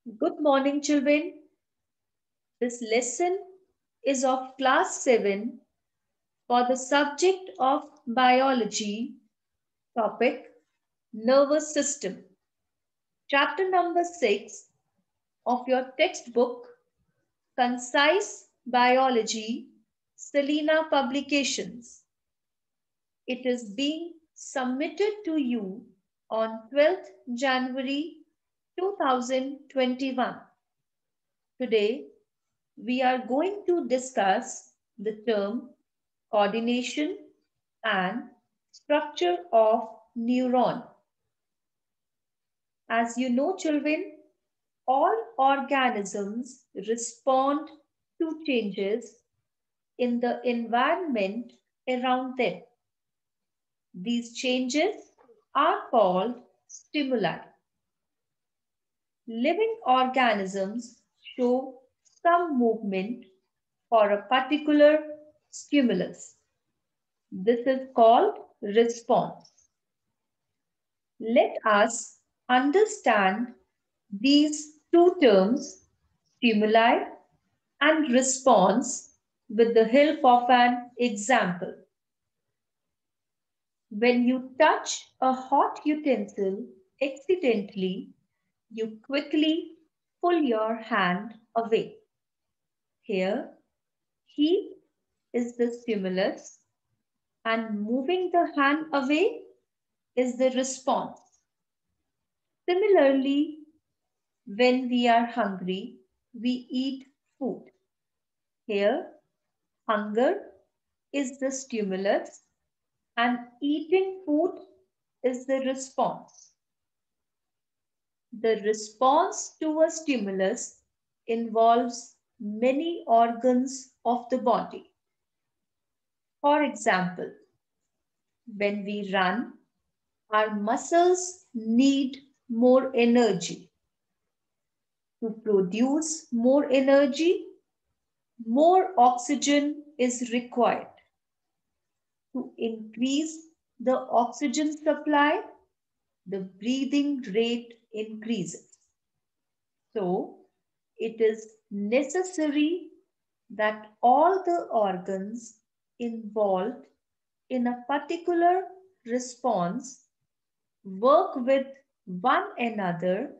Good morning, children. This lesson is of class 7 for the subject of biology, topic nervous system. Chapter number 6 of your textbook, Concise Biology, Selena Publications. It is being submitted to you on 12th January 2021. Today, we are going to discuss the term coordination and structure of neuron. As you know, children, all organisms respond to changes in the environment around them. These changes are called stimuli. Living organisms show some movement for a particular stimulus. This is called response. Let us understand these two terms, stimuli and response, with the help of an example. When you touch a hot utensil accidentally, you quickly pull your hand away. Here, heat is the stimulus and moving the hand away is the response. Similarly, when we are hungry, we eat food. Here, hunger is the stimulus and eating food is the response. The response to a stimulus involves many organs of the body. For example, when we run, our muscles need more energy. To produce more energy, more oxygen is required. To increase the oxygen supply, the breathing rate increases. So, it is necessary that all the organs involved in a particular response work with one another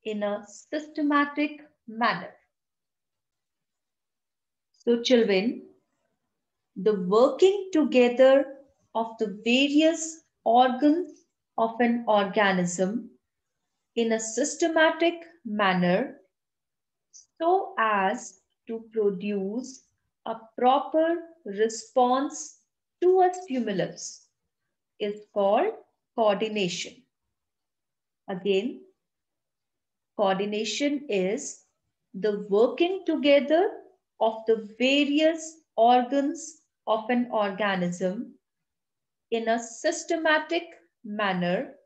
in a systematic manner. So, children, the working together of the various organs of an organism in a systematic manner so as to produce a proper response to a stimulus is called coordination. Again, coordination is the working together of the various organs of an organism in a systematic manner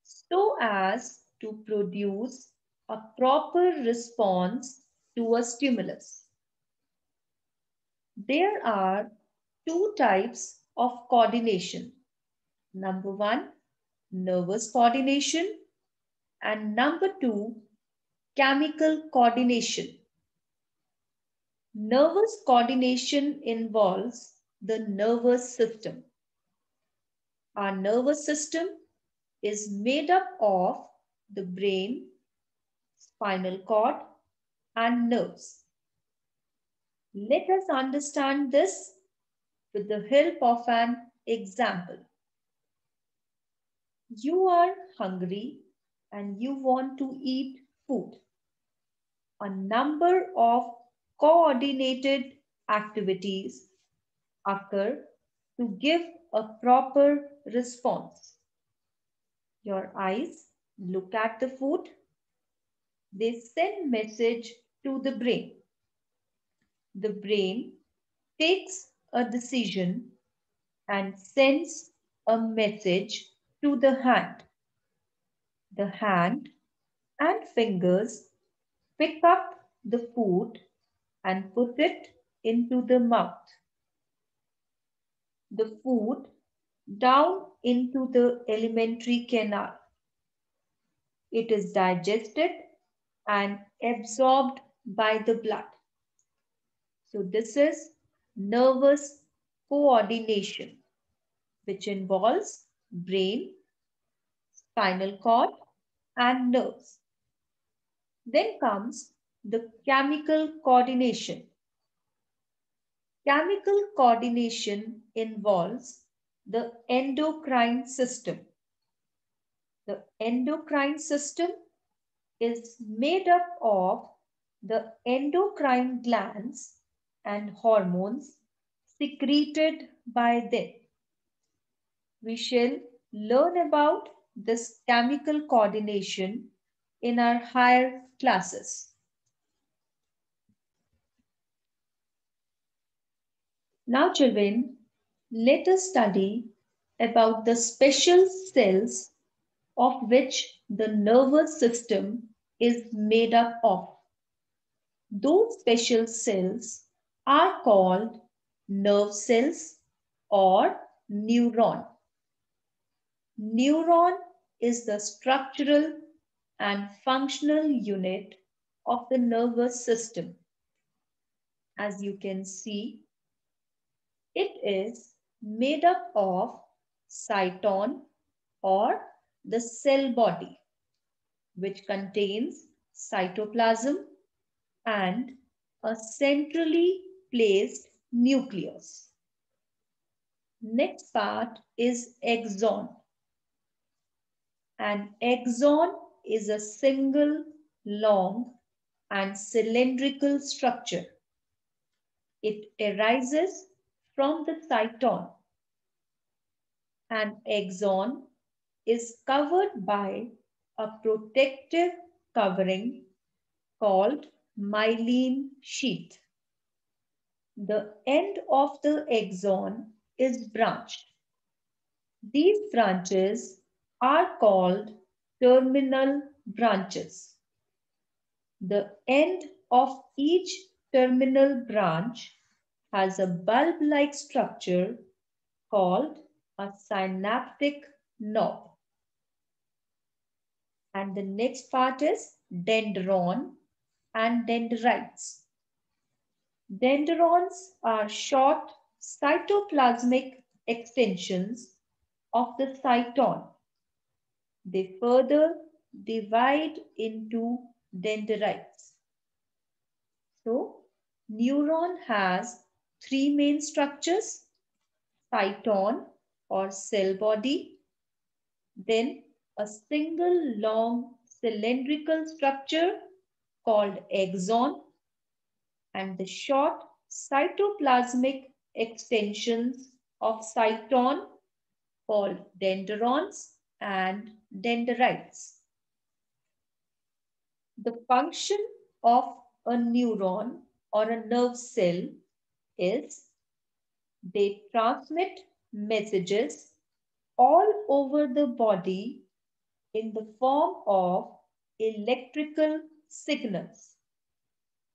so as to produce a proper response to a stimulus. There are two types of coordination. Number one, nervous coordination, and number two, chemical coordination. Nervous coordination involves the nervous system. Our nervous system is made up of the brain, spinal cord, and nerves. Let us understand this with the help of an example. You are hungry and you want to eat food. A number of coordinated activities occur to give a proper response. Your eyes look at the food. They send message to the brain. The brain takes a decision and sends a message to the hand. The hand and fingers pick up the food and put it into the mouth. The food down into the alimentary canal. It is digested and absorbed by the blood. So this is nervous coordination, which involves brain, spinal cord, and nerves. Then comes the chemical coordination. Chemical coordination involves the endocrine system. The endocrine system is made up of the endocrine glands and hormones secreted by them. We shall learn about this chemical coordination in our higher classes. Now, children, let us study about the special cells of which the nervous system is made up of. Those special cells are called nerve cells or neuron. Neuron is the structural and functional unit of the nervous system. As you can see, it is made up of cytosol or the cell body, which contains cytoplasm and a centrally placed nucleus. Next part is axon. An axon is a single, long, and cylindrical structure. It arises from the cytosol. An axon is covered by a protective covering called myelin sheath. The end of the axon is branched. These branches are called terminal branches. The end of each terminal branch has a bulb-like structure called a synaptic knob. And the next part is dendron and dendrites. Dendrons are short cytoplasmic extensions of the cytosol. They further divide into dendrites. So, neuron has three main structures: cytosol or cell body, then a single long cylindrical structure called axon, and the short cytoplasmic extensions of cytosol called dendrons and dendrites. The function of a neuron or a nerve cell is they transmit messages all over the body in the form of electrical signals.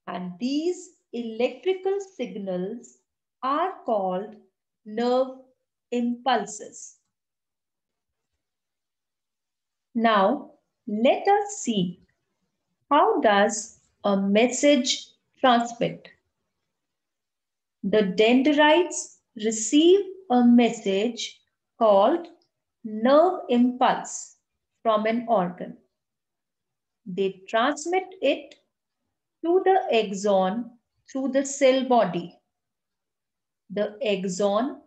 And these electrical signals are called nerve impulses. Now, let us see how does a message transmit. The dendrites receive a message called nerve impulse from an organ. They transmit it to the axon through the cell body. The axon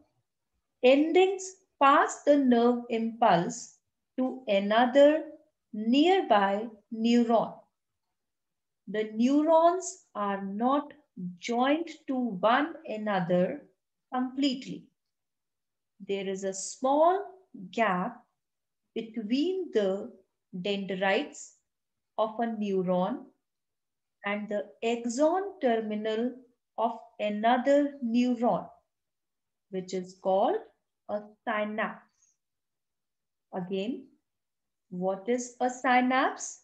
endings pass the nerve impulse to another nearby neuron. The neurons are not joined to one another completely. There is a small gap between the dendrites of a neuron and the axon terminal of another neuron, which is called a synapse. Again, what is a synapse?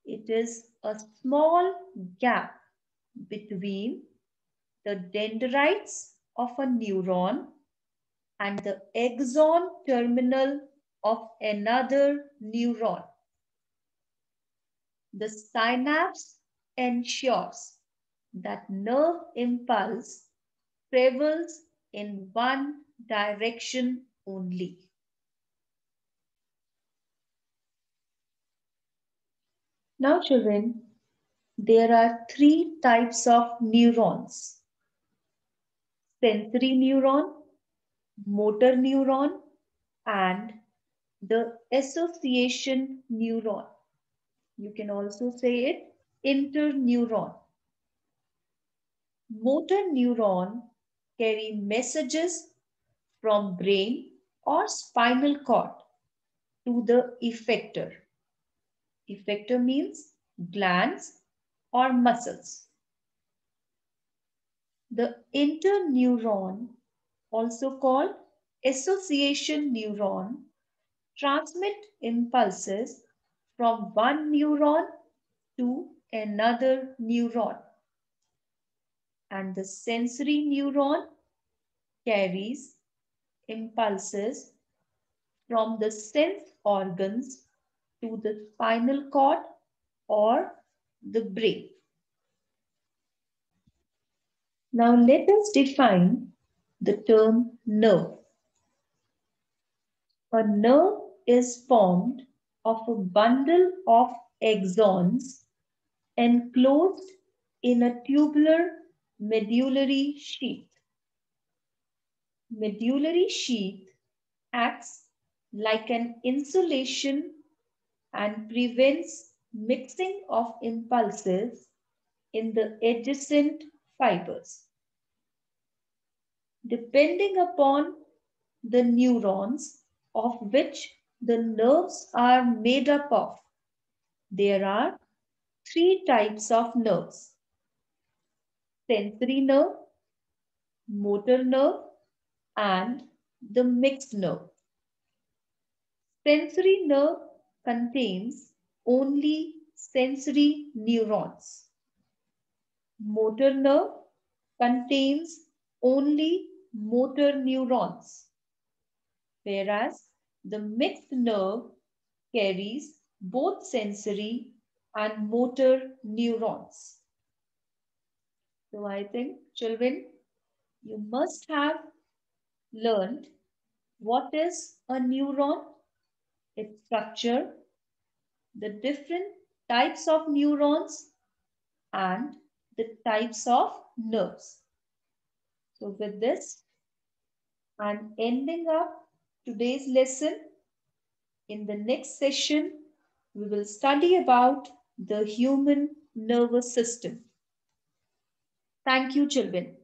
It is a small gap between the dendrites of a neuron and the axon terminal of another neuron. the synapse ensures that nerve impulse travels in one direction only. Now, children, there are three types of neurons: sensory neuron, motor neuron, and the association neuron. You can also say it interneuron. Motor neuron carry messages from brain or spinal cord to the effector. Effector means glands or muscles. The interneuron, also called association neuron, transmit impulses from one neuron to another neuron. And the sensory neuron carries impulses from the sense organs to the spinal cord or the brain. Now let us define the term nerve. A nerve is formed of a bundle of axons enclosed in a tubular medullary sheath. Medullary sheath acts like an insulation and prevents mixing of impulses in the adjacent fibers. Depending upon the neurons of which the nerves are made up of, there are three types of nerves: sensory nerve, motor nerve, and the mixed nerve. Sensory nerve contains only sensory neurons. Motor nerve contains only motor neurons, whereas the mixed nerve carries both sensory and motor neurons. So I think, children, you must have learned what is a neuron, its structure, the different types of neurons, and the types of nerves. So with this, I'm ending up today's lesson. In the next session, we will study about the human nervous system. Thank you, children.